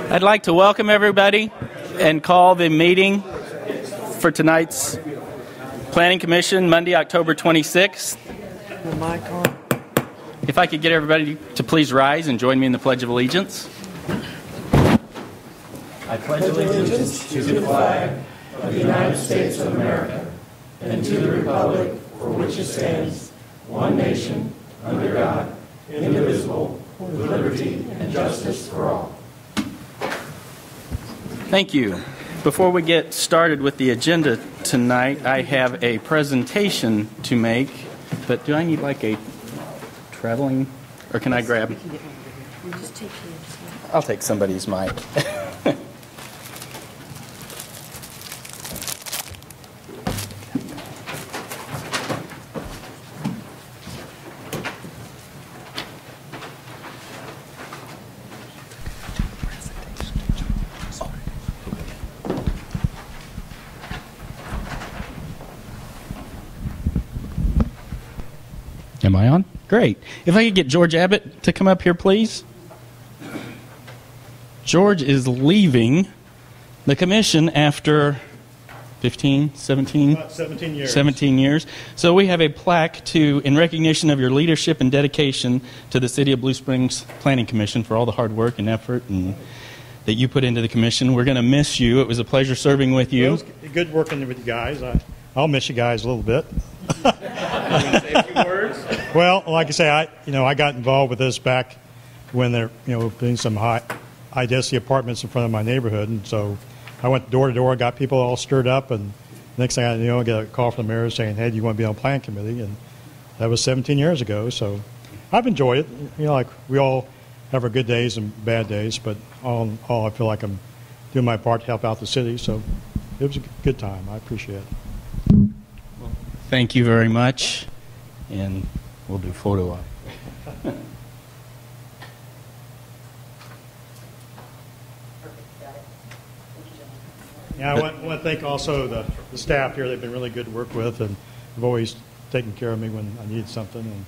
I'd like to welcome everybody and call the meeting for tonight's Planning Commission, Monday, October 26th. If I could get everybody to please rise and join me in the Pledge of Allegiance. I pledge allegiance to the flag of the United States of America and to the republic for which it stands, one nation, under God, indivisible, with liberty and justice for all. Thank you. Before we get started with the agenda tonight, I have a presentation to make, but do I need like a traveling, or can I grab? I'll take somebody's mic. Am I on? Great. If I could get George Abbott to come up here, please. George is leaving the commission after 15, 17? About 17 years. 17 years. So we have a plaque in recognition of your leadership and dedication to the City of Blue Springs Planning Commission for all the hard work and effort that you put into the commission. We're going to miss you. It was a pleasure serving with you. Well, it was good working with you guys. I'll miss you guys a little bit. You want to say a few words? Well, like I say, I got involved with this back when there, being some high density apartments in front of my neighborhood, and so I went door to door, got people all stirred up, and next thing I knew, I got a call from the mayor saying, "Hey, do you want to be on the plan committee?" And that was 17 years ago. So I've enjoyed it. Like we all have our good days and bad days, but all in all, I feel like I'm doing my part to help out the city. So it was a good time. I appreciate it. Thank you very much, and we'll do photo op. Yeah, I want to thank also the staff here. They've been really good to work with, and have always taken care of me when I need something, and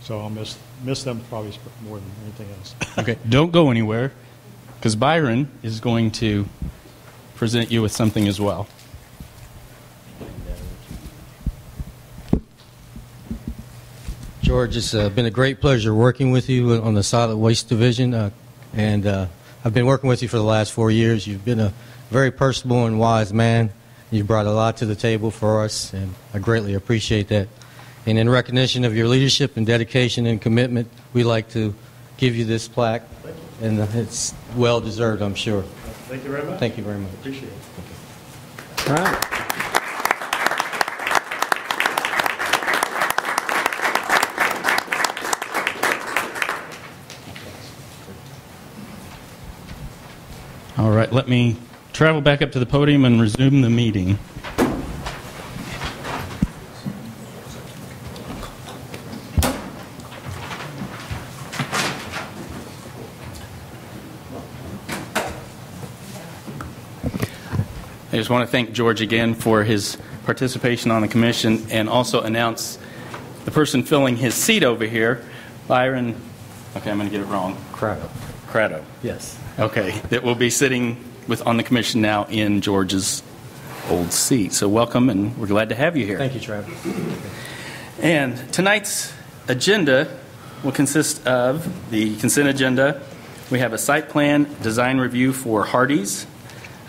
so I'll miss them probably more than anything else. Okay, don't go anywhere, because Byron is going to present you with something as well. George, it's been a great pleasure working with you on the Solid Waste Division, and I've been working with you for the last 4 years. You've been a very personable and wise man. You've brought a lot to the table for us, and I greatly appreciate that. And in recognition of your leadership and dedication and commitment, we'd like to give you this plaque, and it's well-deserved, I'm sure. Thank you very much. Thank you very much. Appreciate it. All right. All right, let me travel back up to the podium and resume the meeting. I just want to thank George again for his participation on the commission, and also announce the person filling his seat over here, Byron, okay, I'm going to get it wrong. Crado. Yes. Okay, that will be sitting on the commission now in George's old seat. So welcome, and we're glad to have you here. Thank you, Travis. And tonight's agenda will consist of the consent agenda. We have a site plan design review for Hardee's,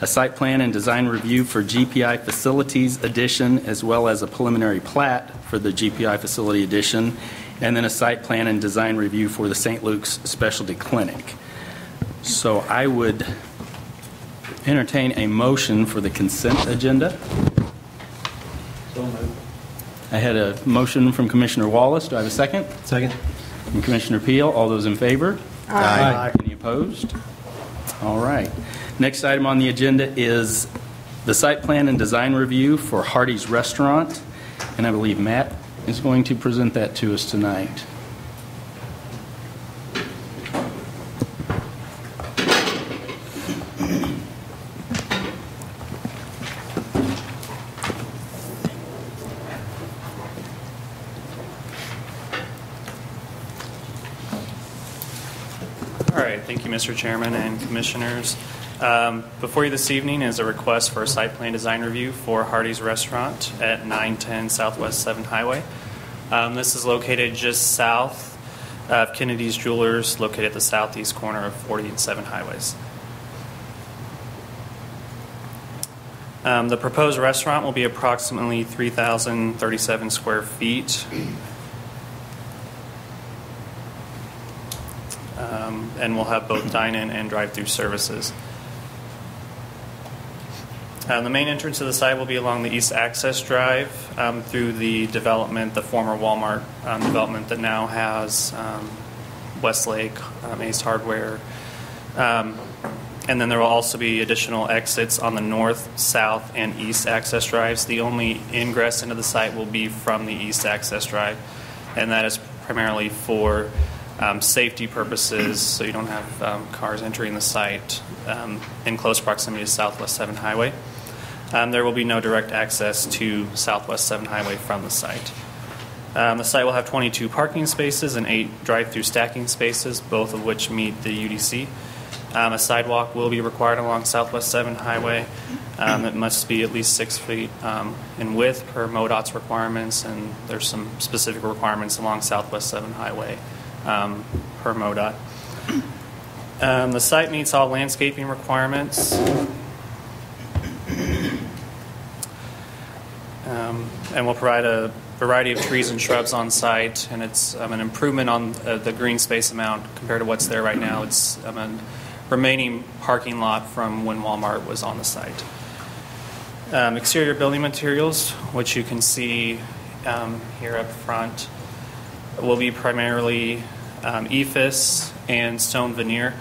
a site plan and design review for GPI Facilities Addition, as well as a preliminary plat for the GPI Facility Addition, and then a site plan and design review for the St. Luke's Specialty Clinic. So I would entertain a motion for the consent agenda. So moved. I had a motion from Commissioner Wallace. Do I have a second? Second. From Commissioner Peel. All those in favor? Aye. Any opposed? All right. Next item on the agenda is the site plan and design review for Hardee's Restaurant, and I believe Matt is going to present that to us tonight. All right. Thank you, Mr. Chairman and Commissioners. Before you this evening is a request for a site plan design review for Hardee's Restaurant at 910 Southwest 7th Highway. This is located just south of Kennedy's Jewelers, located at the southeast corner of 40 and 7 highways. The proposed restaurant will be approximately 3,037 square feet. And we'll have both dine-in and drive-through services. The main entrance to the site will be along the East Access Drive through the development, the former Walmart development that now has Westlake, Ace Hardware. And then there will also be additional exits on the north, south, and east access drives. The only ingress into the site will be from the east access drive, and that is primarily for safety purposes, so you don't have cars entering the site in close proximity to Southwest 7 Highway. There will be no direct access to Southwest 7 Highway from the site. The site will have 22 parking spaces and 8 drive-through stacking spaces, both of which meet the UDC. A sidewalk will be required along Southwest 7 Highway. It must be at least 6 feet in width per MoDOT's requirements, and there's some specific requirements along Southwest 7 Highway per MoDOT. The site meets all landscaping requirements. And will provide a variety of trees and shrubs on site, and it's an improvement on the green space amount compared to what's there right now. It's a remaining parking lot from when Walmart was on the site. Exterior building materials, which you can see here up front, will be primarily EIFS and stone veneer.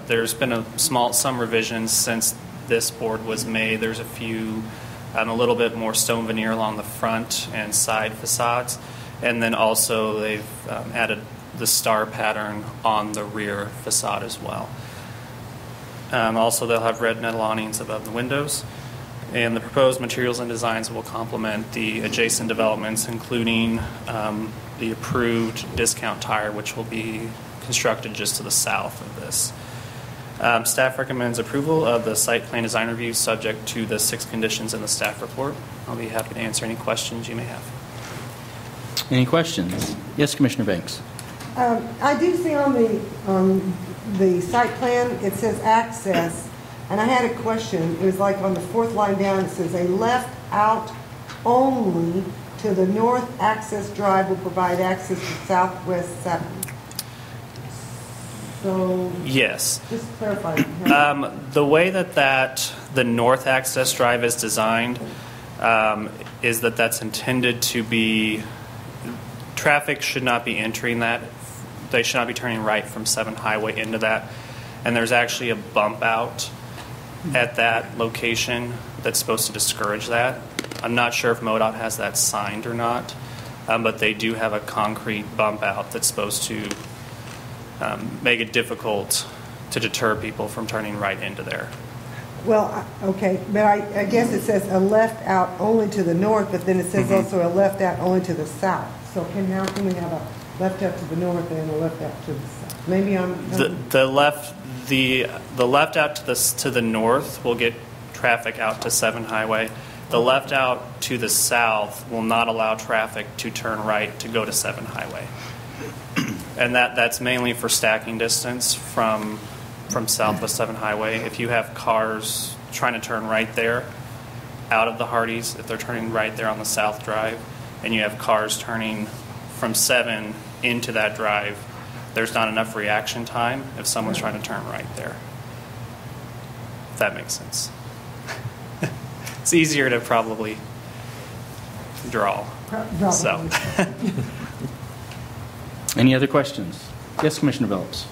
There's been some revisions since this board was made. There's a little bit more stone veneer along the front and side facades, and then also they've added the star pattern on the rear facade as well. Also, they'll have red metal awnings above the windows, and the proposed materials and designs will complement the adjacent developments, including the approved discount tire, which will be constructed just to the south of this. Staff recommends approval of the site plan design review subject to the 6 conditions in the staff report. I'll be happy to answer any questions you may have. Any questions? Yes, Commissioner Banks. I do see on the site plan it says access, and I had a question. It was like on the 4th line down. It says a left out only to the north access drive will provide access to Southwest 7. So yes. Just clarify. The way that the north access drive is designed is that that's intended to be, traffic should not be entering that. They should not be turning right from 7 Highway into that. And there's actually a bump out at that location that's supposed to discourage that. I'm not sure if MoDOT has that signed or not, but they do have a concrete bump out that's supposed to make it difficult to deter people from turning right into there. Well, okay, but I guess it says a left out only to the north, but then it says also a left out only to the south. So how can we have a left out to the north and a left out to the south? Maybe the left out to the north will get traffic out to 7 Highway. The left out to the south will not allow traffic to turn right to go to 7 Highway. And that's mainly for stacking distance from Southwest 7 Highway. If you have cars trying to turn right there out of the Hardee's, if they're turning right there on the south drive, and you have cars turning from 7 into that drive, there's not enough reaction time if someone's trying to turn right there. If that makes sense. It's easier to probably draw. So. Any other questions? Yes, Commissioner Phillips.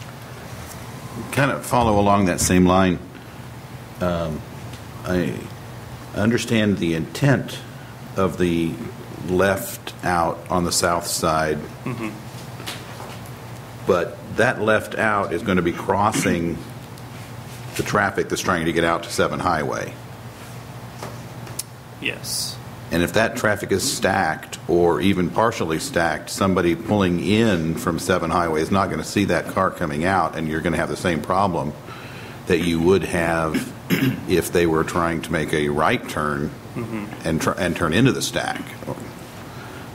Kind of follow along that same line. I understand the intent of the left out on the south side, but that left out is going to be crossing the traffic that's trying to get out to 7 Highway. Yes. And if that traffic is stacked or even partially stacked, somebody pulling in from 7 Highway is not going to see that car coming out, and you're going to have the same problem that you would have if they were trying to make a right turn and turn into the stack.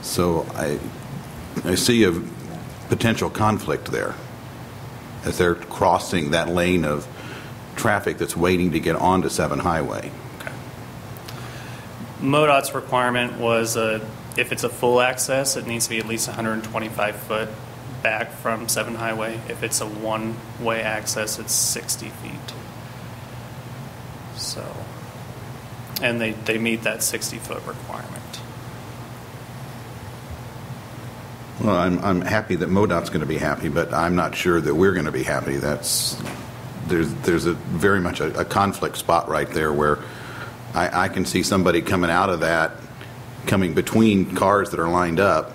So I see a potential conflict there as they're crossing that lane of traffic that's waiting to get onto 7 Highway. MoDOT's requirement was if it's a full access, it needs to be at least 125 foot back from 7 Highway. If it's a one-way access, it's 60 feet. So, and they meet that 60-foot requirement. Well, I'm happy that MoDOT's going to be happy, but I'm not sure that we're going to be happy. There's a very much a conflict spot right there where I can see somebody coming out of that, coming between cars that are lined up,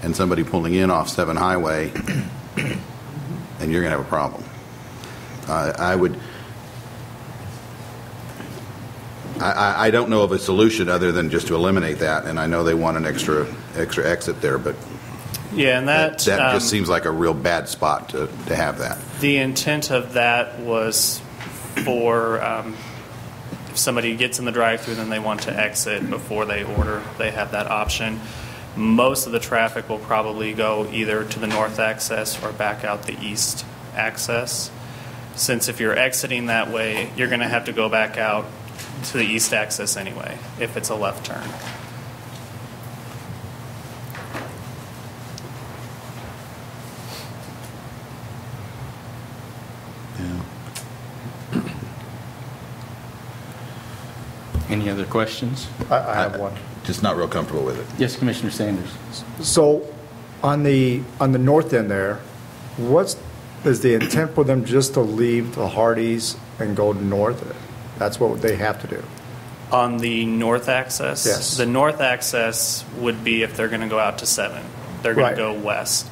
and somebody pulling in off 7 Highway, and you're going to have a problem. I don't know of a solution other than just to eliminate that, and I know they want an extra exit there, but yeah, and that just seems like a real bad spot to have that. The intent of that was for if somebody gets in the drive-thru, then they want to exit before they order. They have that option. Most of the traffic will probably go either to the north access or back out the east access. Since if you're exiting that way, you're going to have to go back out to the east access anyway, if it's a left turn. Any other questions? I have one. Just not real comfortable with it. Yes, Commissioner Sanders. So on the north end there, is the intent for them just to leave the Hardys and go north? That's what they have to do. On the north access? Yes. The north access would be if they're going to go out to 7. They're going Right. to go west.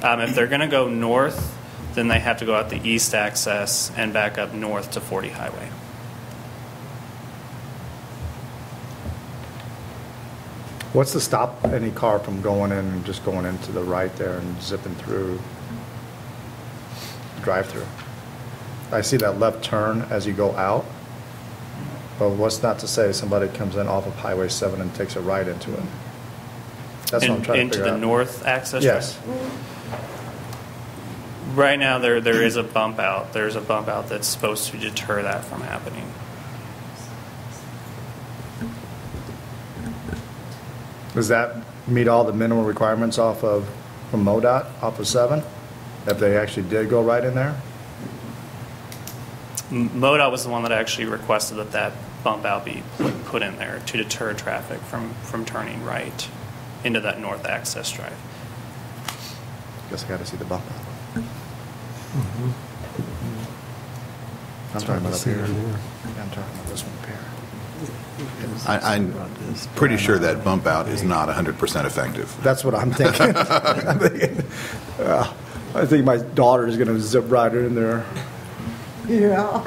If they're going to go north, then they have to go out the east access and back up north to 40 Highway. What's to stop any car from going in and just going into the right there and zipping through the drive-through? I see that left turn as you go out, but what's not to say somebody comes in off of Highway 7 and takes a right into it? That's what I'm trying to into figure the out. north access? Yes. Right now, there is a bump out. There's a bump out that's supposed to deter that from happening. Does that meet all the minimum requirements from MoDOT, off of 7? If they actually did go right in there? MoDOT was the one that actually requested that bump out be put in there to deter traffic from turning right into that north access drive. Guess I got to see the bump out. I'm talking about up here. Yeah, I'm talking about this one up here. I'm pretty sure that bump out is not 100% effective. That's what I'm thinking. I think my daughter is going to zip right in there. Yeah.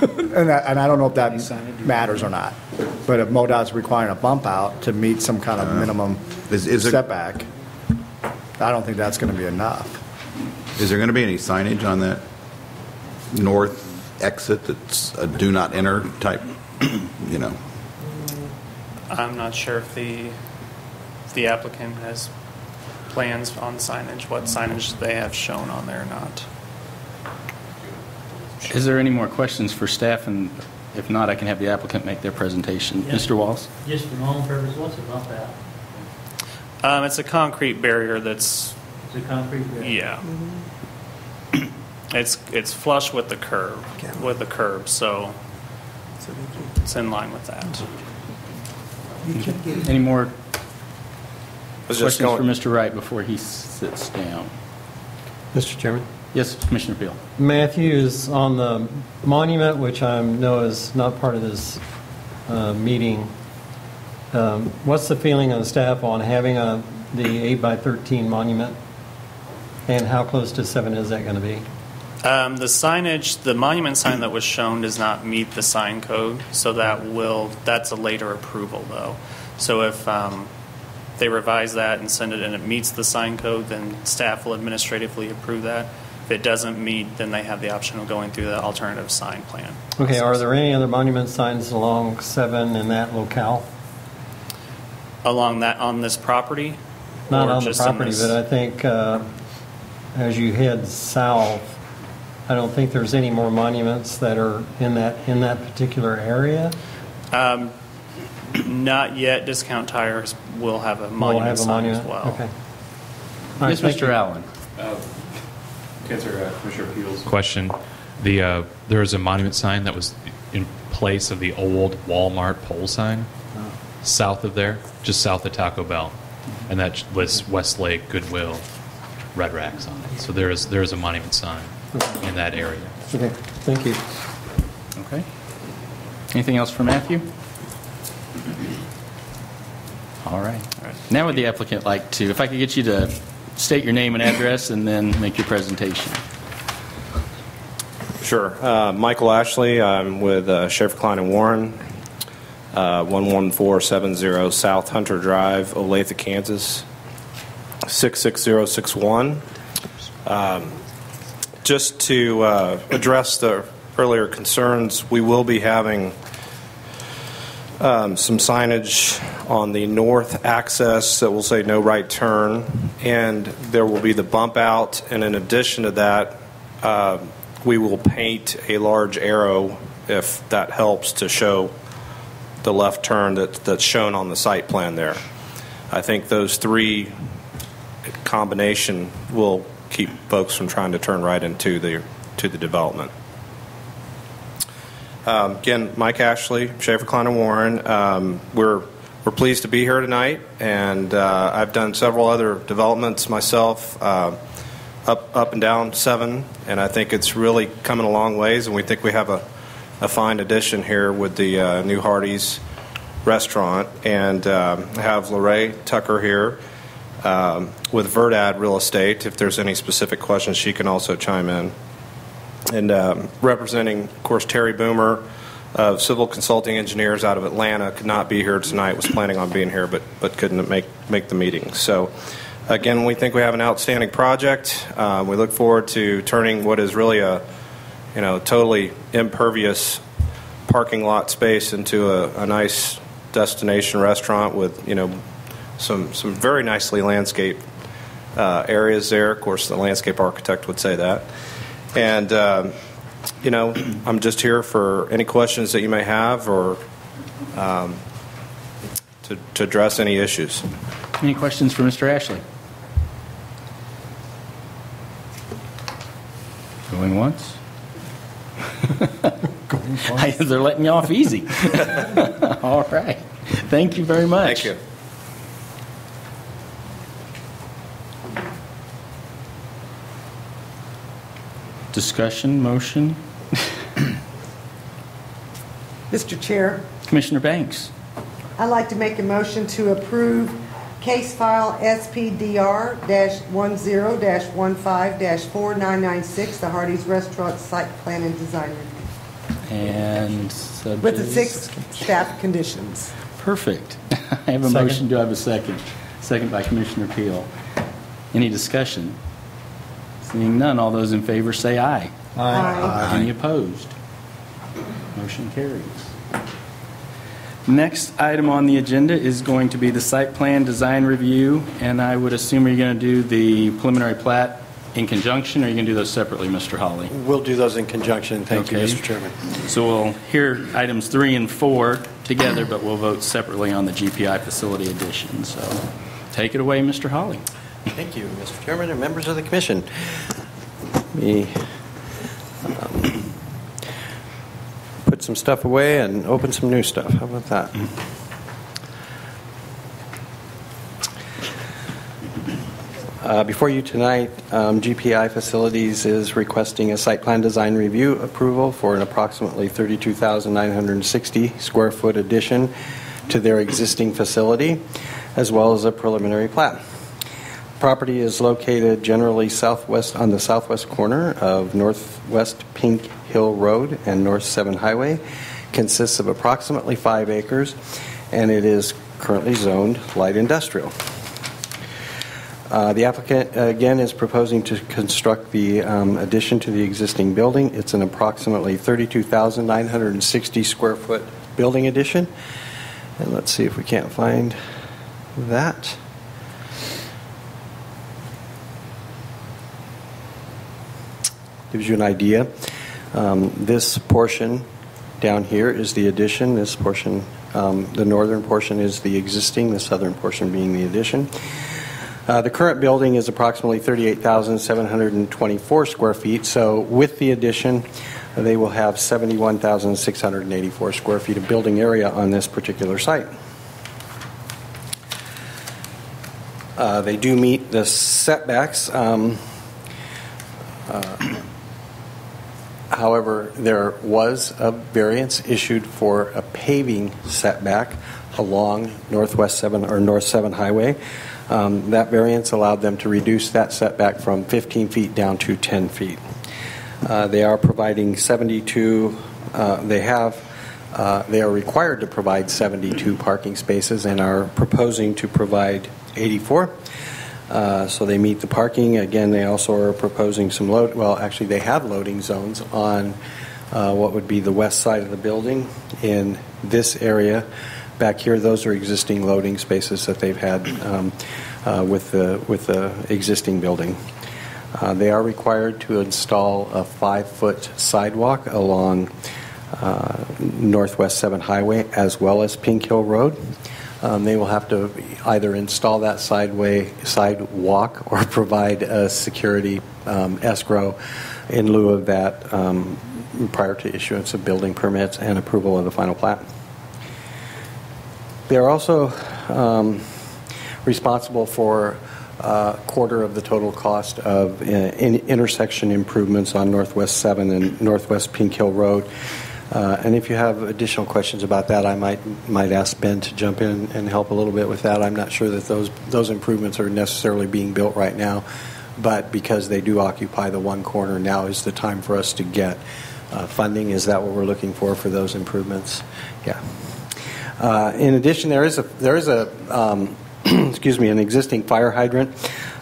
And I don't know if that matters or not. But if MoDOT's requiring a bump out to meet some kind of minimum Is there- setback, I don't think that's going to be enough. Is there going to be any signage on that north exit that's a do not enter type, I'm not sure if the applicant has plans on signage, what signage they have shown on there or not. Is there any more questions for staff? And if not, I can have the applicant make their presentation. Yeah. Mr. Walls? Just for my own purpose, what's a bump out? It's a concrete barrier that's, It's a concrete barrier. yeah. It's flush with the curb, so it's in line with that. Any more was questions just going, for Mr. Wright before he sits down? Mr. Chairman? Yes, Commissioner Peel. Matthews, on the monument, which I know is not part of this meeting, what's the feeling of the staff on having the 8x13 monument? And how close to 7 is that going to be? The signage, the monument sign that was shown does not meet the sign code, so that's a later approval though. So if they revise that and send it and it meets the sign code, then staff will administratively approve that. If it doesn't meet, then they have the option of going through the alternative sign plan. Okay, are there any other monument signs along 7 in that locale? Along that, on this property? Not Or on the just in property, this- but I think as you head south, I don't think there's any more monuments that are in that particular area. Not yet. Discount Tires will have a We'll monument have a sign as monument. well. Okay. All right, Yes, thank Mr. you. Allen. To answer Commissioner Peel's question, there is a monument sign that was in place of the old Walmart pole sign south of there, just south of Taco Bell, and that lists Westlake, Goodwill, Red Racks on it. So there is a monument sign in that area. Okay, thank you. Okay. Anything else for Matthew? All right. Now would the applicant like to, if I could get you to state your name and address and then make your presentation. Sure. Michael Ashley. I'm with Schaefer Klein and Warren, 11470 South Hunter Drive, Olathe, Kansas, 66061. Just to address the earlier concerns, we will be having some signage on the north access that will say no right turn, and there will be the bump out, and in addition to that, we will paint a large arrow, if that helps, to show the left turn that's shown on the site plan there. I think those three combination will keep folks from trying to turn right into the development. Again, Mike Ashley, Schaefer Klein and Warren. We're pleased to be here tonight, and I've done several other developments myself, up and down 7, and I think it's really coming a long ways, and we think we have a fine addition here with the new Hardee's restaurant, and have Lorraine Tucker here with Verdad Real Estate. If there's any specific questions, she can also chime in. And representing, of course, Terry Boomer of Civil Consulting Engineers out of Atlanta, could not be here tonight, was planning on being here, but couldn't make the meeting. So, again, we think we have an outstanding project. We look forward to turning what is really a totally impervious parking lot space into a nice destination restaurant with some very nicely landscaped areas there. Of course, the landscape architect would say that. And, I'm just here for any questions that you may have or to address any issues. Any questions for Mr. Ashley? Going once? They're letting you off easy. All right. Thank you very much. Thank you. Discussion, motion. Mr. Chair, Commissioner Banks. I'd like to make a motion to approve case file SPDR-10-15-4996, the Hardee's Restaurant Site Plan and Design Review, And with the 6 staff conditions. Perfect. I have a motion. Do I have a second? Second by Commissioner Peel. Any discussion? Seeing none, all those in favor say aye. Aye. Any opposed? Motion carries. Next item on the agenda is going to be the site plan design review, and I would assume you're going to do the preliminary plat in conjunction, or are you going to do those separately, Mr. Hawley? We'll do those in conjunction. Thank you, Mr. Chairman. So we'll hear items 3 and 4 together, but we'll vote separately on the GPI facility addition. So take it away, Mr. Hawley. Thank you, Mr. Chairman and members of the Commission. Let me put some stuff away and open some new stuff. How about that? Before you tonight, GPI Facilities is requesting a site plan design review approval for an approximately 32,960 square foot addition to their existing facility, as well as a preliminary plat. Property is located generally southwest on the southwest corner of Northwest Pink Hill Road and North 7 Highway. Consists of approximately 5 acres, and it is currently zoned light industrial. The applicant, again, is proposing to construct the addition to the existing building. It's an approximately 32,960 square foot building addition. And let's see if we can't find that. Gives you an idea. This portion down here is the addition. This portion, the northern portion is the existing, the southern portion being the addition. The current building is approximately 38,724 square feet, so with the addition, they will have 71,684 square feet of building area on this particular site. They do meet the setbacks. However, there was a variance issued for a paving setback along Northwest 7 or North 7 Highway. That variance allowed them to reduce that setback from 15 feet down to 10 feet. They are providing 72. They are required to provide 72 parking spaces and are proposing to provide 84. So they meet the parking. Again, they also are proposing some load. Well, actually, they have loading zones on what would be the west side of the building in this area. Back here, those are existing loading spaces that they've had with the existing building. They are required to install a 5-foot sidewalk along Northwest 7 Highway as well as Pink Hill Road. They will have to either install that sidewalk or provide a security escrow in lieu of that prior to issuance of building permits and approval of the final plat. They are also responsible for a quarter of the total cost of intersection improvements on Northwest 7 and Northwest Pink Hill Road. And if you have additional questions about that, I might ask Ben to jump in and help a little bit with that. I'm not sure that those improvements are necessarily being built right now, but because they do occupy the one corner, now is the time for us to get funding. Is that what we're looking for those improvements? Yeah. In addition, there is a excuse me, an existing fire hydrant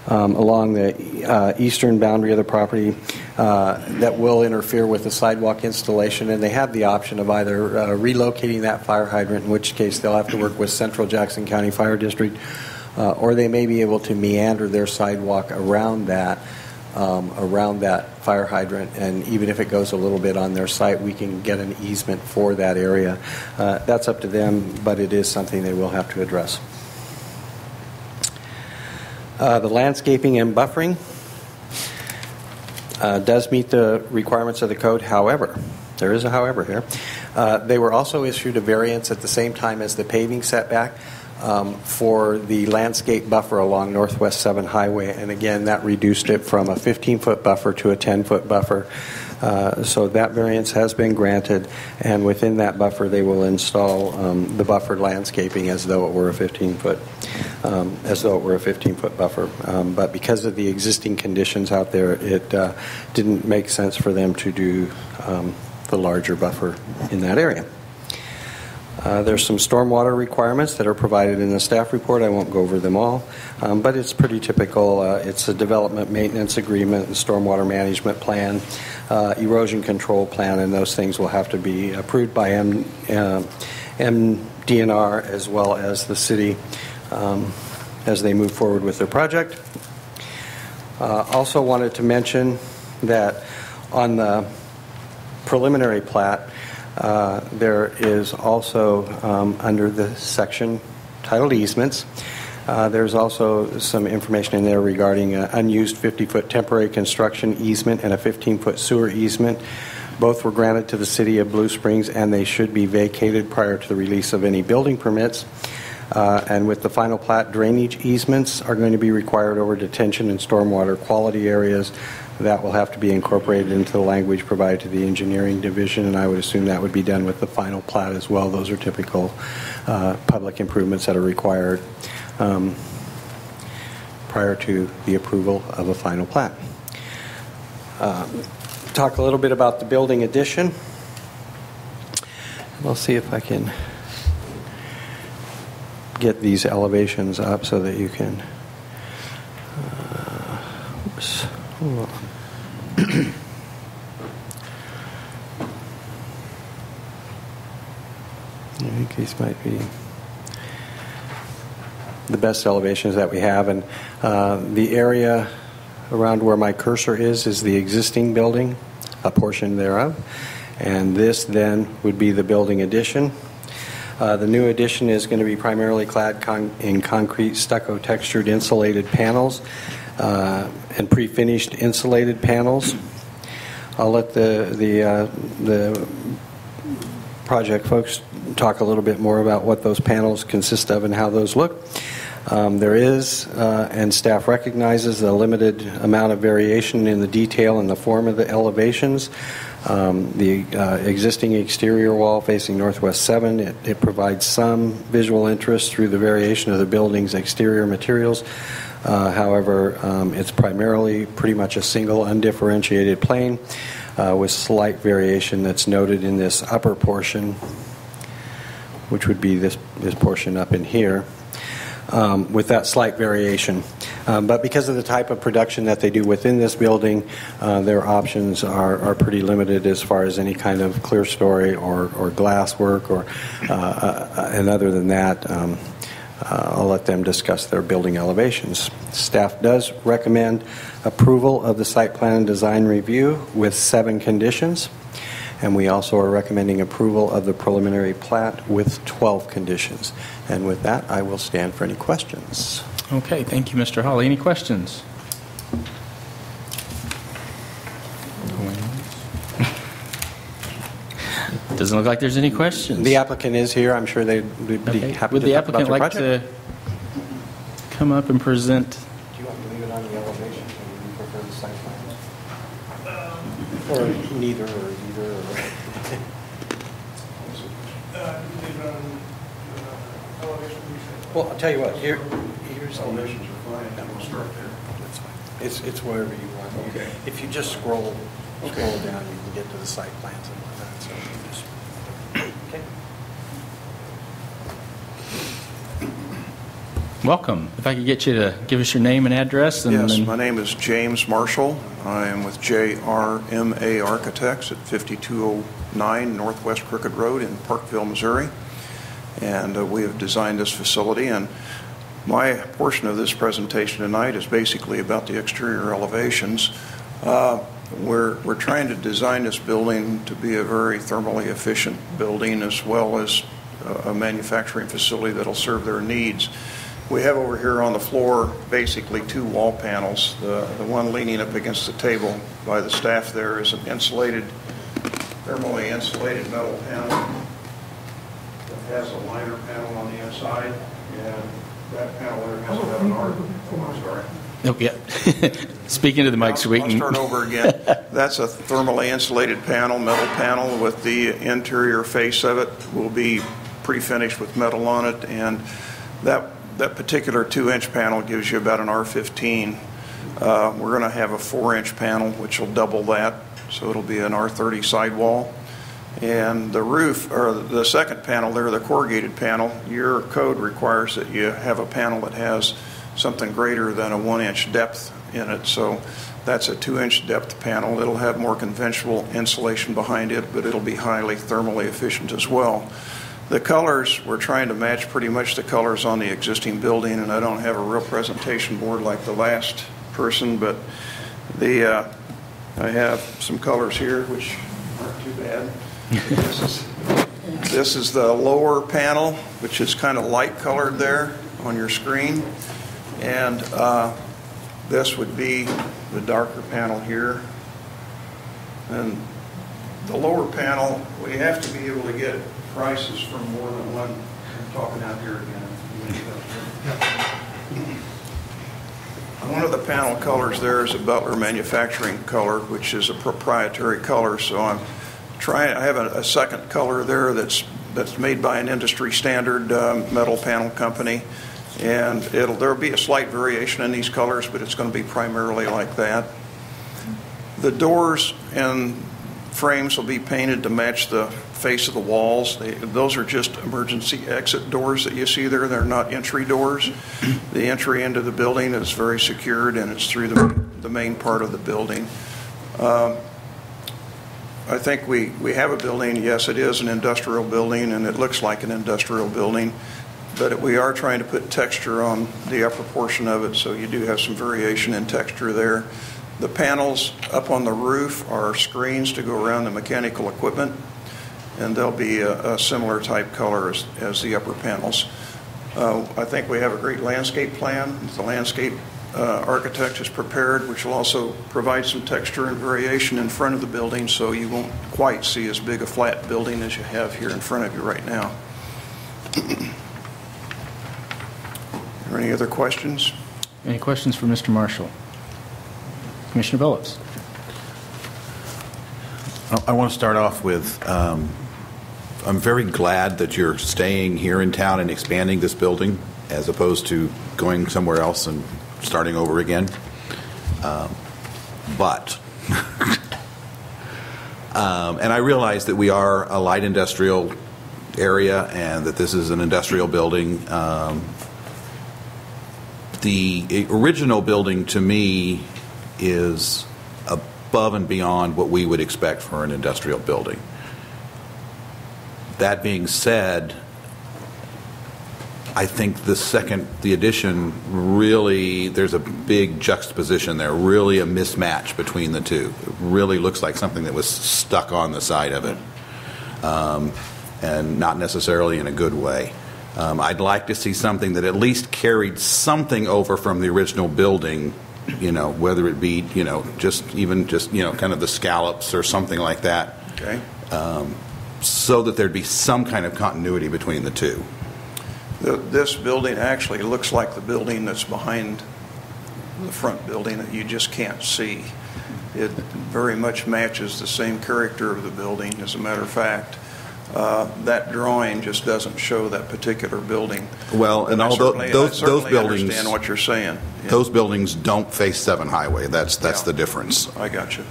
along the eastern boundary of the property that will interfere with the sidewalk installation, and they have the option of either relocating that fire hydrant, in which case they'll have to work with Central Jackson County Fire District, or they may be able to meander their sidewalk around that fire hydrant, and even if it goes a little bit on their site, we can get an easement for that area. That's up to them, but it is something they will have to address. The landscaping and buffering does meet the requirements of the code. However, there is a however here. They were also issued a variance at the same time as the paving setback for the landscape buffer along Northwest 7 Highway, and again that reduced it from a 15-foot buffer to a 10-foot buffer. So that variance has been granted, and within that buffer they will install the buffered landscaping as though it were a 15-foot buffer. But because of the existing conditions out there, it didn't make sense for them to do the larger buffer in that area. There's some stormwater requirements that are provided in the staff report. I won't go over them all, but it's pretty typical. It's a development maintenance agreement, and stormwater management plan, erosion control plan, and those things will have to be approved by MDNR as well as the city as they move forward with their project. Also wanted to mention that on the preliminary plat, there is also, under the section titled easements, there's also some information in there regarding an unused 50-foot temporary construction easement and a 15-foot sewer easement. Both were granted to the city of Blue Springs, and they should be vacated prior to the release of any building permits. And with the final plat, drainage easements are going to be required over detention and stormwater quality areas. That will have to be incorporated into the language provided to the engineering division, and I would assume that would be done with the final plat as well. Those are typical public improvements that are required prior to the approval of a final plat. Talk a little bit about the building addition. We'll see if I can get these elevations up so that you can. Oops, hold on. I think these might be the best elevations that we have, and the area around where my cursor is the existing building, a portion thereof, and this then would be the building addition. The new addition is going to be primarily clad in concrete stucco textured insulated panels and pre-finished insulated panels. I'll let the project folks talk a little bit more about what those panels consist of and how those look. There is, and staff recognizes, a limited amount of variation in the detail and the form of the elevations. The existing exterior wall facing Northwest 7, it provides some visual interest through the variation of the building's exterior materials. However, it's primarily pretty much a single undifferentiated plane with slight variation that's noted in this upper portion, which would be this portion up in here. With that slight variation. But because of the type of production that they do within this building, their options are pretty limited as far as any kind of clear story or glass work. And other than that, I'll let them discuss their building elevations. Staff does recommend approval of the site plan and design review with 7 conditions. And we also are recommending approval of the preliminary plat with 12 conditions. And with that, I will stand for any questions. Okay, thank you, Mr. Hawley. Any questions? Doesn't look like there's any questions. The applicant is here. I'm sure they'd be happy Would to the talk about applicant their like project. to come up and present? Do you want to leave it on the elevation, or do you prefer the site plan? Or neither, or either, or... Well, I'll tell you what. Here's the elevations are fine. We'll start there. That's fine. It's wherever you want. Okay. If you just scroll down, you can get to the site plans and whatnot. So you just okay. Welcome. If I could get you to give us your name and address. And Yes, then... my name is James Marshall. I am with JRMA Architects at 5209 Northwest Crooked Road in Parkville, Missouri. And we have designed this facility. And my portion of this presentation tonight is basically about the exterior elevations. We're trying to design this building to be a very thermally efficient building, as well as a manufacturing facility that'll serve their needs. We have over here on the floor basically 2 wall panels. The one leaning up against the table by the staff there is an thermally insulated metal panel that has a liner panel on the inside, and that panel there has to have an arc. Oh, I'm sorry. Oh, yeah. Speaking to the mic, Sweeten. I'll start over again. That's a thermally insulated panel, metal panel, with the interior face of it will be pre-finished with metal on it, and that particular 2-inch panel gives you about an R15. We're going to have a 4-inch panel, which will double that, so it'll be an R30 sidewall. And the roof, or the second panel there, the corrugated panel, your code requires that you have a panel that has something greater than a 1-inch depth in it. So that's a 2-inch depth panel. It'll have more conventional insulation behind it, but it'll be highly thermally efficient as well. The colors, we're trying to match pretty much the colors on the existing building, and I don't have a real presentation board like the last person, but I have some colors here which aren't too bad. This is the lower panel, which is kind of light colored there on your screen, and this would be the darker panel here. And the lower panel, we have to be able to get prices from more than one. I'm talking out here again. One of the panel colors there is a Butler manufacturing color, which is a proprietary color. So I have a second color there that's made by an industry standard metal panel company, and there'll be a slight variation in these colors, but it's going to be primarily like that. The doors and frames will be painted to match the face of the walls. Those are just emergency exit doors that you see there. They're not entry doors. The entry into the building is very secured, and it's through the main part of the building. I think we have a building. Yes, it is an industrial building, and it looks like an industrial building, but we are trying to put texture on the upper portion of it, so you do have some variation in texture there. The panels up on the roof are screens to go around the mechanical equipment, and they'll be a similar type color as the upper panels. I think we have a great landscape plan. The landscape architect is prepared, which will also provide some texture and variation in front of the building, so you won't quite see as big a flat building as you have here in front of you right now. Are there any other questions? Any questions for Mr. Marshall? Commissioner Billups. I want to start off with, I'm very glad that you're staying here in town and expanding this building as opposed to going somewhere else and starting over again. But and I realize that we are a light industrial area and that this is an industrial building. The original building to me is above and beyond what we would expect for an industrial building. That being said, I think the addition really, there's a big juxtaposition there, really a mismatch between the two. It really looks like something that was stuck on the side of it, and not necessarily in a good way. I'd like to see something that at least carried something over from the original building, whether it be, kind of the scallops or something like that. Okay. So that there'd be some kind of continuity between the two. This building actually looks like the building that's behind the front building that you just can't see. It very much matches the same character of the building. As a matter of fact, that drawing just doesn't show that particular building. Well, and although those buildings, understand what you're saying. Yeah. Those buildings don't face 7 Highway. That's the difference. I got you.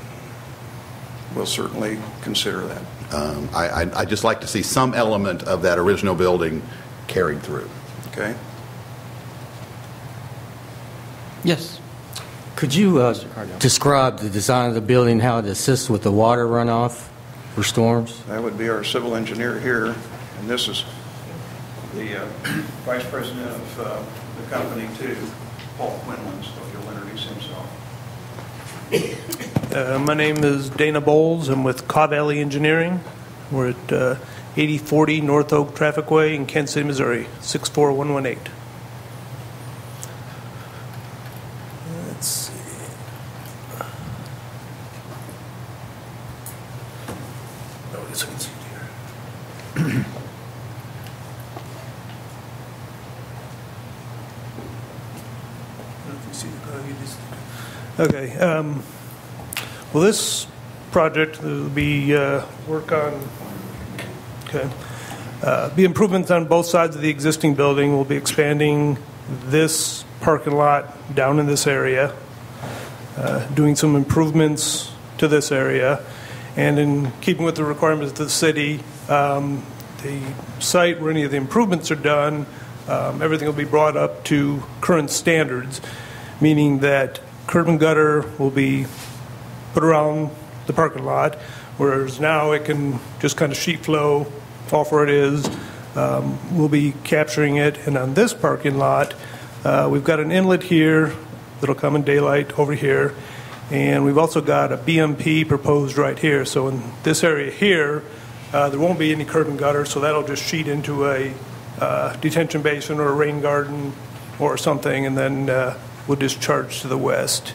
We'll certainly consider that. I'd just like to see some element of that original building carried through. Okay. Yes. Could you describe the design of the building, how it assists with the water runoff for storms? That would be our civil engineer here, and this is the vice president of the company too, Paul Quinlan, so if you'll introduce himself. My name is Dana Bowles. I'm with Cobb Valley Engineering. We're at 8040 North Oak Trafficway in Kansas City, Missouri, 64118. Let's see. Oh, I guess I can see it here. Okay. Well, this project will be work on. Okay. Be improvements on both sides of the existing building. We'll be expanding this parking lot down in this area, doing some improvements to this area, and in keeping with the requirements of the city, the site where any of the improvements are done, everything will be brought up to current standards, meaning that curb and gutter will be put around the parking lot, whereas now it can just kind of sheet flow off where it is. We'll be capturing it, and on this parking lot, we've got an inlet here that'll come in daylight over here, and we've also got a BMP proposed right here. So in this area here, there won't be any curb and gutter, so that'll just sheet into a detention basin or a rain garden or something, and then we'll discharge to the west.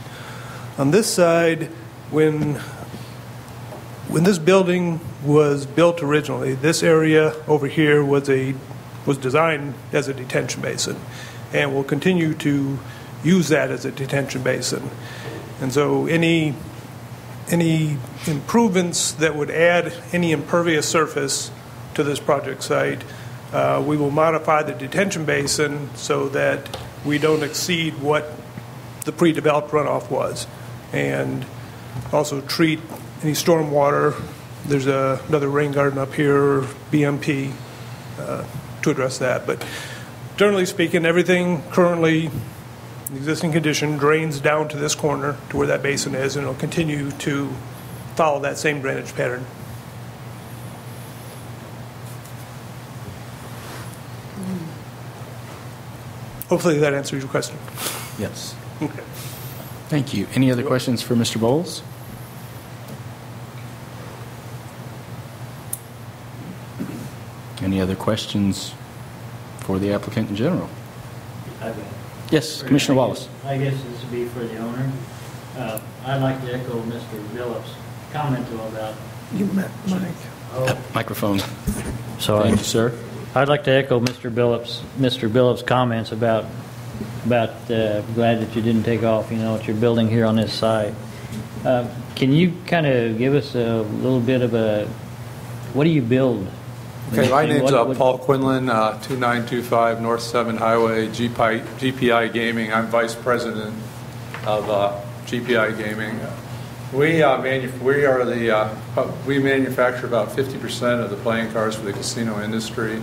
On this side, when this building was built originally, this area over here was designed as a detention basin, and we'll continue to use that as a detention basin. And so any improvements that would add any impervious surface to this project site, we will modify the detention basin so that we don't exceed what the pre-developed runoff was, and also treat any storm water there's another rain garden up here, BMP, to address that. But generally speaking, everything currently in the existing condition drains down to this corner to where that basin is, and it'll continue to follow that same drainage pattern. Hopefully that answers your question. Yes. Okay. Thank you. Any other questions for Mr. Bowles? Any other questions for the applicant in general? Yes, Commissioner Wallace. I guess this would be for the owner. I'd like to echo Mr. Phillips' comment though about. You Mike. Microphone. Sorry. Thank you, sir. I'd like to echo Mr. Phillips' comments about glad that you didn't take off. You know what you're building here on this site. Can you kind of give us a little bit of a what do you build? Okay, my name's Paul Quinlan, 2925 North 7 Highway, GPI Gaming. I'm Vice President of GPI Gaming. We manufacture about 50% of the playing cards for the casino industry.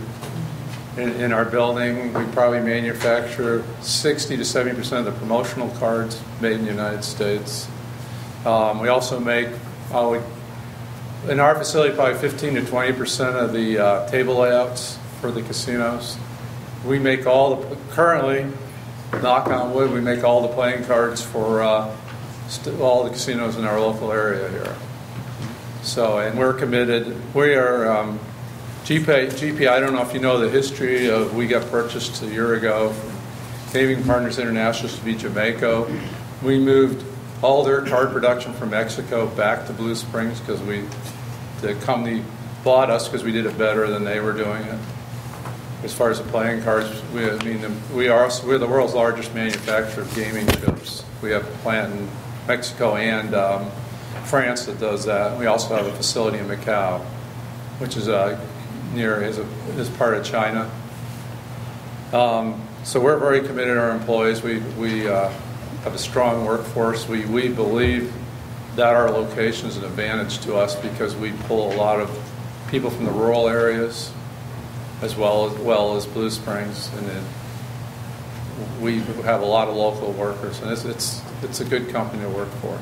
In our building, we probably manufacture 60 to 70% of the promotional cards made in the United States. We also make in our facility, probably 15 to 20% of the table layouts for the casinos. We make currently, knock on wood, we make all the playing cards for all the casinos in our local area here. So, and we're committed. We are, GP, I don't know if you know the history of, we got purchased a year ago from Gaming Partners International to be Jamaica. We moved all their card production from Mexico back to Blue Springs because the company bought us because we did it better than they were doing it. As far as the playing cards, we're the world's largest manufacturer of gaming chips. We have a plant in Mexico and France that does that. We also have a facility in Macau, which is is part of China. So we're very committed to our employees. We have a strong workforce. We believe that our location is an advantage to us because we pull a lot of people from the rural areas as well as Blue Springs, and then we have a lot of local workers, and it's a good company to work for.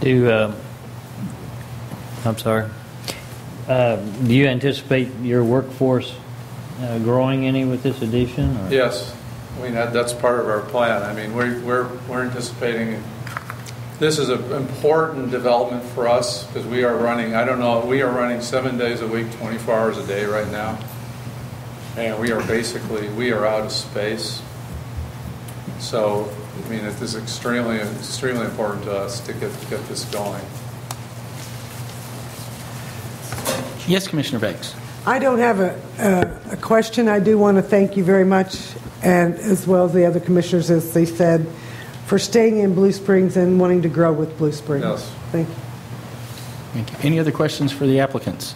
Do you anticipate your workforce growing any with this addition? Or? Yes, I mean that's part of our plan. I mean we're anticipating. This is an important development for us because we are running, we are running 7 days a week, 24 hours a day right now. And we are out of space. So, I mean, it is extremely important to us to get this going. Yes, Commissioner Banks. I don't have a question. I do want to thank you very much, and as well as the other commissioners, as they said, for staying in Blue Springs and wanting to grow with Blue Springs. Yes. Thank you. Thank you. Any other questions for the applicants?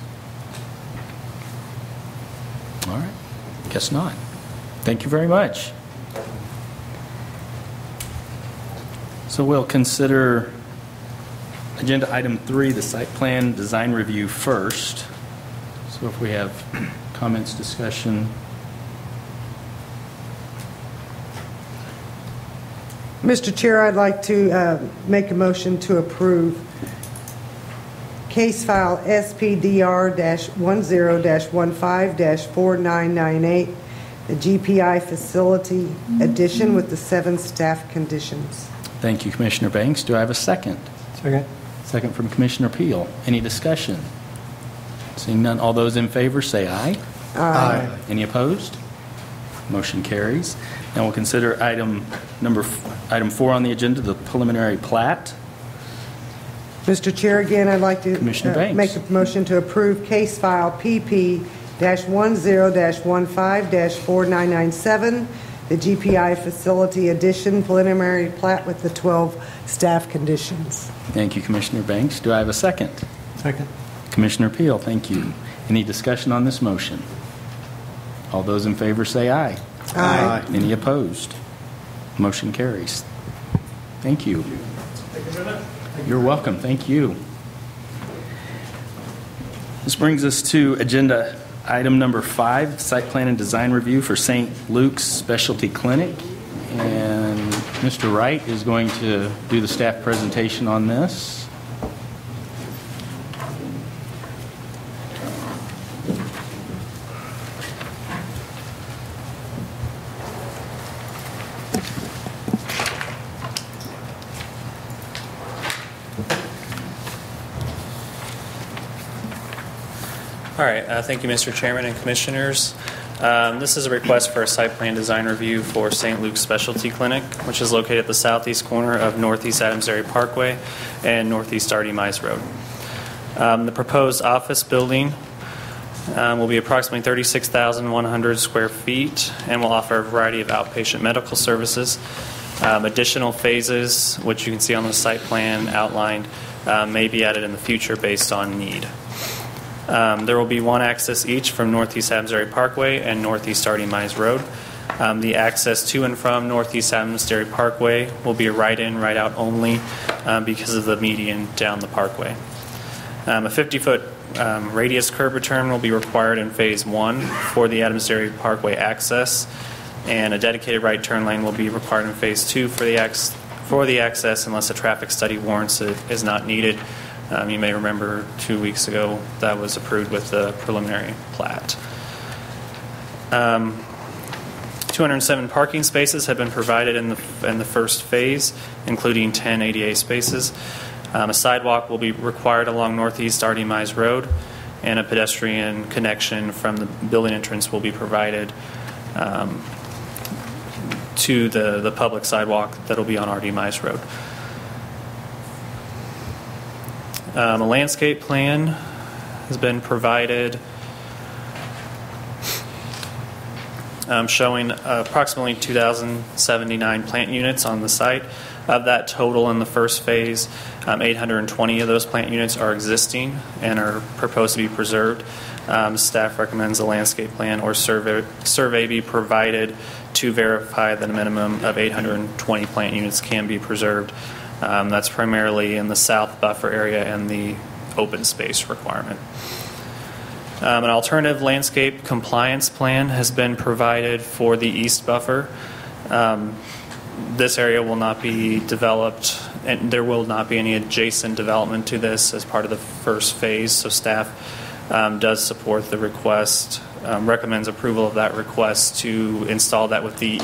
All right. Guess not. Thank you very much. So we'll consider agenda item 3, the site plan design review first. So if we have comments, discussion. Mr. Chair, I'd like to make a motion to approve case file SPDR-10-15-4998, the GPI facility addition with the 7 staff conditions. Thank you, Commissioner Banks. Do I have a second? Second. Second from Commissioner Peel. Any discussion? Seeing none, all those in favor say aye. Aye. Any opposed? Motion carries. Now we'll consider item 4 on the agenda, the preliminary plat. Mr. Chair, again, I'd like to Commissioner Banks. make a motion to approve case file PP-10-15-4997, the GPI facility addition preliminary plat with the 12 staff conditions. Thank you, Commissioner Banks. Do I have a second? Second. Commissioner Peel, thank you. Any discussion on this motion? All those in favor say aye. Aye. Any opposed? Motion carries. Thank you. You're welcome. Thank you. This brings us to agenda item number 5, site plan and design review for St. Luke's Specialty Clinic. And Mr. Wright is going to do the staff presentation on this. All right, thank you, Mr. Chairman and Commissioners. This is a request for a site plan design review for St. Luke's Specialty Clinic, which is located at the southeast corner of Northeast Adams Dairy Parkway and Northeast Artie Mize Road. The proposed office building will be approximately 36,100 square feet and will offer a variety of outpatient medical services. Additional phases, which you can see on the site plan outlined, may be added in the future based on need. There will be one access each from Northeast Adams Dairy Parkway and Northeast Artie Mize Road. The access to and from Northeast Adams Dairy Parkway will be a right-in, right-out only because of the median down the parkway. A 50-foot radius curb return will be required in Phase 1 for the Adams Dairy Parkway access, and a dedicated right turn lane will be required in Phase 2 for the access unless a traffic study warrants it is not needed. You may remember 2 weeks ago that was approved with the preliminary plat. 207 parking spaces have been provided in the first phase, including 10 ADA spaces. A sidewalk will be required along Northeast Artie Mize Road, and a pedestrian connection from the building entrance will be provided to the public sidewalk that will be on Artie Mize Road. A landscape plan has been provided showing approximately 2,079 plant units on the site. Of that total in the first phase, 820 of those plant units are existing and are proposed to be preserved. Staff recommends a landscape plan or survey be provided to verify that a minimum of 820 plant units can be preserved. That's primarily in the south buffer area and the open space requirement. An alternative landscape compliance plan has been provided for the east buffer. This area will not be developed, and there will not be any adjacent development to this as part of the first phase, so staff does support the request, recommends approval of that request to install that with the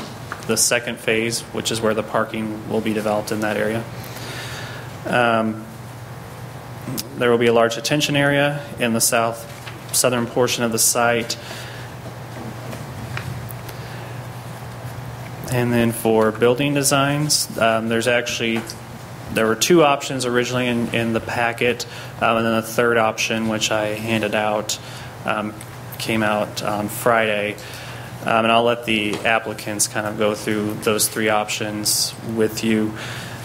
second phase, which is where the parking will be developed in that area. There will be a large detention area in the southern portion of the site. And then for building designs, there were two options originally in the packet, and then the third option, which I handed out, came out on Friday. And I'll let the applicants kind of go through those three options with you.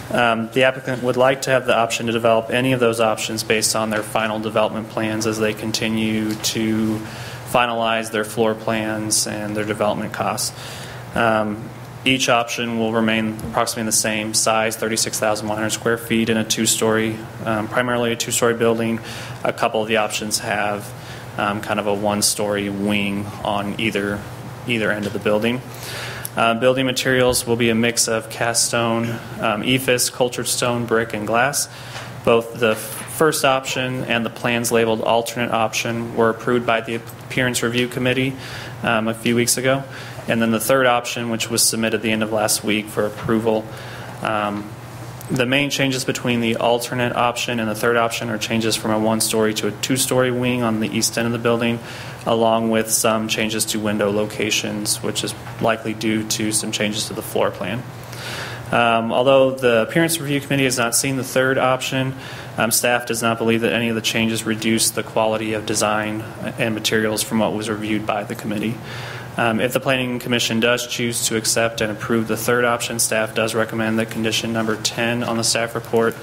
The applicant would like to have the option to develop any of those options based on their final development plans as they continue to finalize their floor plans and their development costs. Each option will remain approximately the same size, 36,100 square feet, in a two-story, primarily a two-story building. A couple of the options have kind of a one-story wing on either end of the building. Building materials will be a mix of cast stone, EFIS, cultured stone, brick, and glass. Both the first option and the plans labeled alternate option were approved by the Appearance Review Committee a few weeks ago. And then the third option, which was submitted at the end of last week for approval. The main changes between the alternate option and the third option are changes from a one-story to a two-story wing on the east end of the building, along with some changes to window locations, which is likely due to some changes to the floor plan. Although the Appearance Review Committee has not seen the third option, staff does not believe that any of the changes reduce the quality of design and materials from what was reviewed by the committee. If the Planning Commission does choose to accept and approve the third option, staff does recommend that condition number 10 on the staff report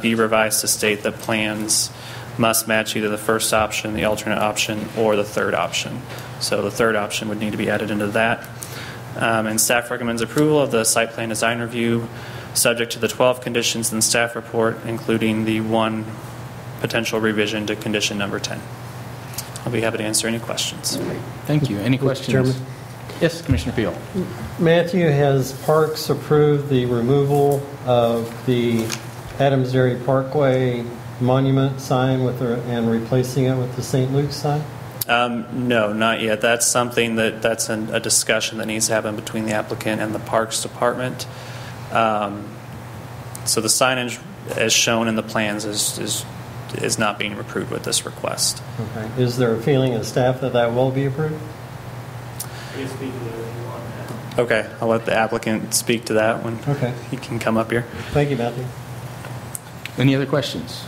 be revised to state that plans must match either the first option, the alternate option, or the third option. So the third option would need to be added into that. And staff recommends approval of the site plan design review subject to the 12 conditions in the staff report, including the one potential revision to condition number 10. I'll be happy to answer any questions. Thank you. Any questions? Chairman? Yes, Commissioner Peel. Matthew, has Parks approved the removal of the Adams Dairy Parkway monument sign and replacing it with the St. Luke's sign? No, not yet. That's something that's a discussion that needs to happen between the applicant and the Parks Department. So the signage, as shown in the plans, is not being approved with this request. Okay. Is there a feeling of staff that will be approved? Okay, I'll let the applicant speak to that when he can come up here. Thank you, Matthew. Any other questions?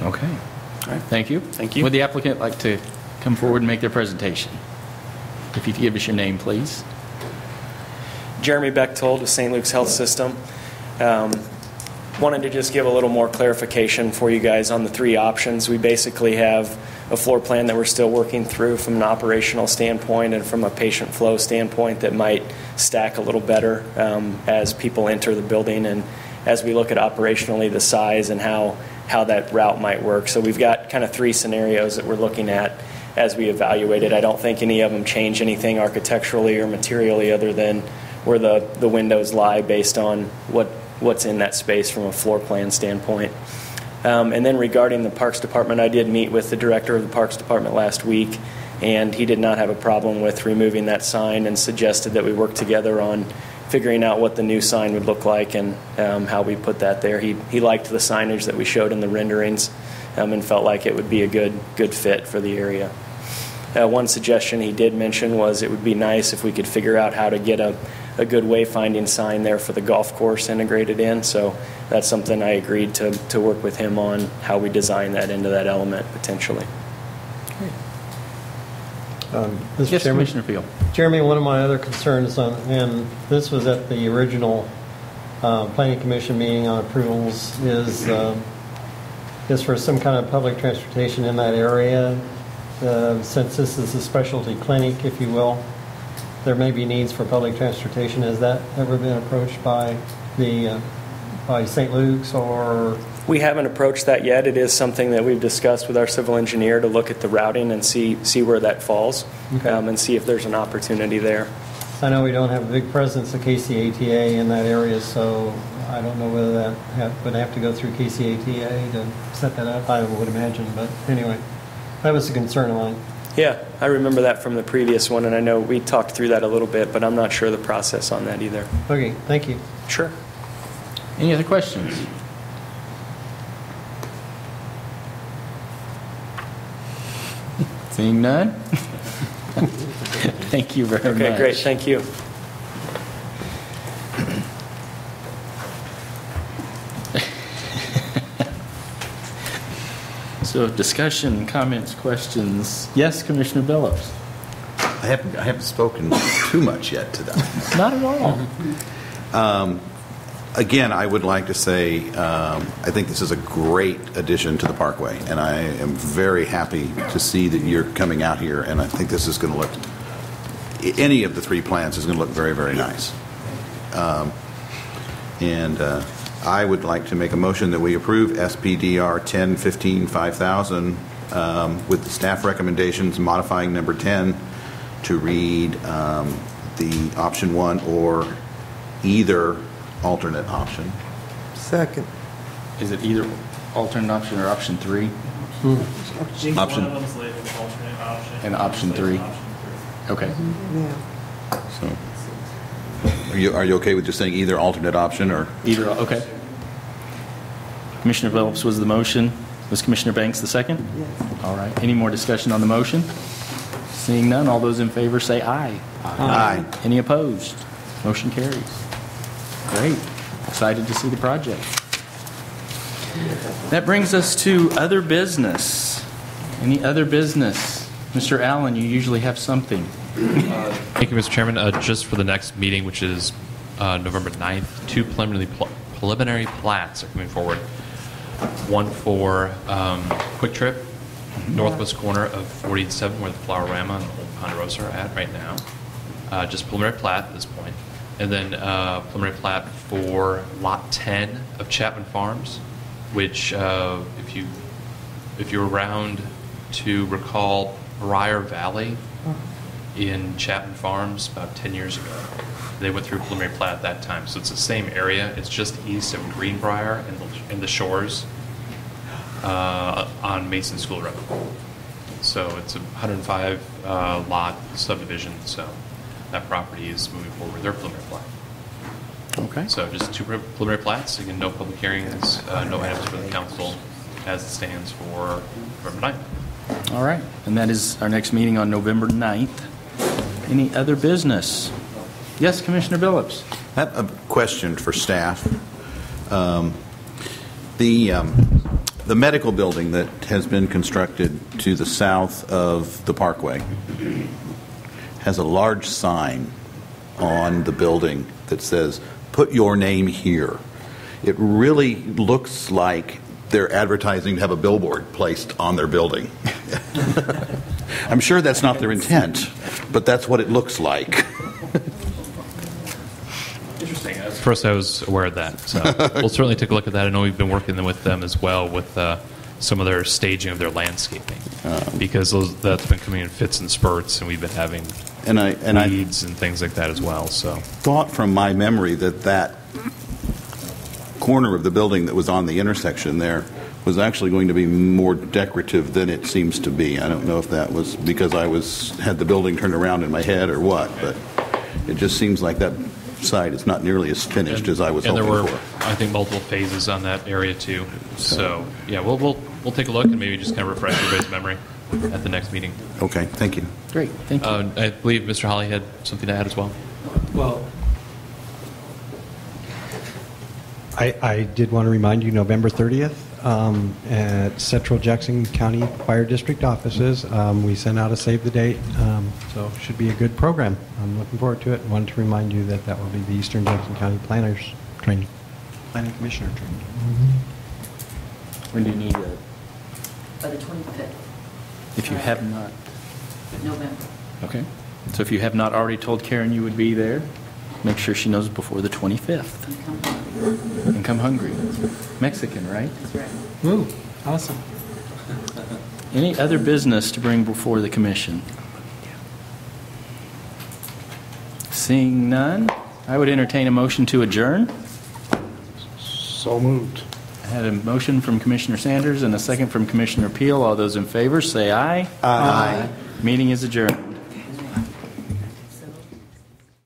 Okay. All right. Thank you. Thank you. Would the applicant like to come forward and make their presentation? If you could give us your name, please. Jeremy Bechtold with St. Luke's Health System. Wanted to just give a little more clarification for you guys on the three options. We basically have a floor plan that we're still working through from an operational standpoint and from a patient flow standpoint that might stack a little better as people enter the building and as we look at operationally the size and how that route might work. So we've got kind of three scenarios that we're looking at as we evaluate it. I don't think any of them change anything architecturally or materially other than where the windows lie based on what's in that space from a floor plan standpoint. And then regarding the Parks Department, I did meet with the director of the Parks Department last week, and he did not have a problem with removing that sign and suggested that we work together on figuring out what the new sign would look like and how we put that there. He liked the signage that we showed in the renderings and felt like it would be a good fit for the area. One suggestion he did mention was it would be nice if we could figure out how to get a good wayfinding sign there for the golf course integrated in. So that's something I agreed to work with him on, how we design that into that element potentially. Mr. Yes, Chairman, Commissioner Peel. Jeremy, one of my other concerns and this was at the original Planning Commission meeting on approvals, is for some kind of public transportation in that area. Since this is a specialty clinic, if you will, there may be needs for public transportation. Has that ever been approached by St. Luke's or? We haven't approached that yet. It is something that we've discussed with our civil engineer to look at the routing and see where that falls and see if there's an opportunity there. I know we don't have a big presence of KCATA in that area, so I don't know whether that would have to go through KCATA to set that up. I would imagine, but anyway, that was a concern of mine. Yeah, I remember that from the previous one, and I know we talked through that a little bit, but I'm not sure the process on that either. Okay, thank you. Sure. Any other questions? Seeing none? Thank you very much. Okay, great. Thank you. So discussion, comments, questions. Yes, Commissioner Billups. I haven't spoken too much yet today. Not at all. Again, I would like to say I think this is a great addition to the Parkway, and I am very happy to see that you're coming out here, and I think this is going to look, any of the three plans is going to look very, very nice. I would like to make a motion that we approve SPDR 1015-5000 with the staff recommendations modifying number 10 to read the option 1 or either alternate option. Second. Is it either alternate option or option 3? Option. One of them's labeled alternate option. And option 3? Okay. Yeah. So, are you okay with just saying either alternate option or? Either, okay. Commissioner Billups was the motion. Was Commissioner Banks the second? Yes. All right. Any more discussion on the motion? Seeing none, all those in favor say aye. Aye. Any opposed? Motion carries. Great. Excited to see the project. That brings us to other business. Any other business? Mr. Allen, you usually have something. Thank you, Mr. Chairman. Just for the next meeting, which is November 9th, two preliminary plats are coming forward. One for Quick Trip, northwest corner of 47, where the Flower-Rama and the Old Ponderosa are at right now. Just preliminary plat at this point. And then preliminary plat for Lot 10 of Chapman Farms, which if you if you're around to recall Briar Valley in Chapman Farms about 10 years ago. They went through preliminary plat at that time. So it's the same area. It's just east of Greenbrier and the shores on Mason School Road. So it's a 105 lot subdivision. So that property is moving forward with their preliminary plat. Okay. So just 2 preliminary plats. Again, no public hearings, no items for the council as it stands for November 9th. All right. And that is our next meeting on November 9th. Any other business? Yes, Commissioner Billups. I have a question for staff. The medical building that has been constructed to the south of the Parkway has a large sign on the building that says, "Put your name here." It really looks like they're advertising to have a billboard placed on their building. I'm sure that's not their intent, but that's what it looks like. Interesting. First, I was aware of that. So we'll certainly take a look at that. I know we've been working with them as well with some of their staging of their landscaping because that's been coming in fits and spurts, and we've been having weeds and things like that as well. So thought from my memory that corner of the building that was on the intersection there was actually going to be more decorative than it seems to be. I don't know if that was because I had the building turned around in my head or what, but it just seems like that side is not nearly as finished as I was hoping for. And there were, I think, multiple phases on that area too. So yeah, we'll take a look and maybe just kind of refresh everybody's memory at the next meeting. Okay, thank you. Great, thank you. I believe Mr. Holly had something to add as well. Well, I did want to remind you, November 30th at Central Jackson County Fire District offices, we sent out a save the date, so it should be a good program. I'm looking forward to it. I wanted to remind you that will be the Eastern Jackson County Planners Training, Planning Commissioner Training. When do you need it? By the 25th. If you have not. November. Okay. So if you have not already told Karen you would be there, make sure she knows before the 25th. And come hungry. Mexican, right? That's right. Ooh, awesome. Any other business to bring before the commission? Seeing none, I would entertain a motion to adjourn. So moved. I had a motion from Commissioner Sanders and a second from Commissioner Peel. All those in favor say aye. Aye. Meeting is adjourned.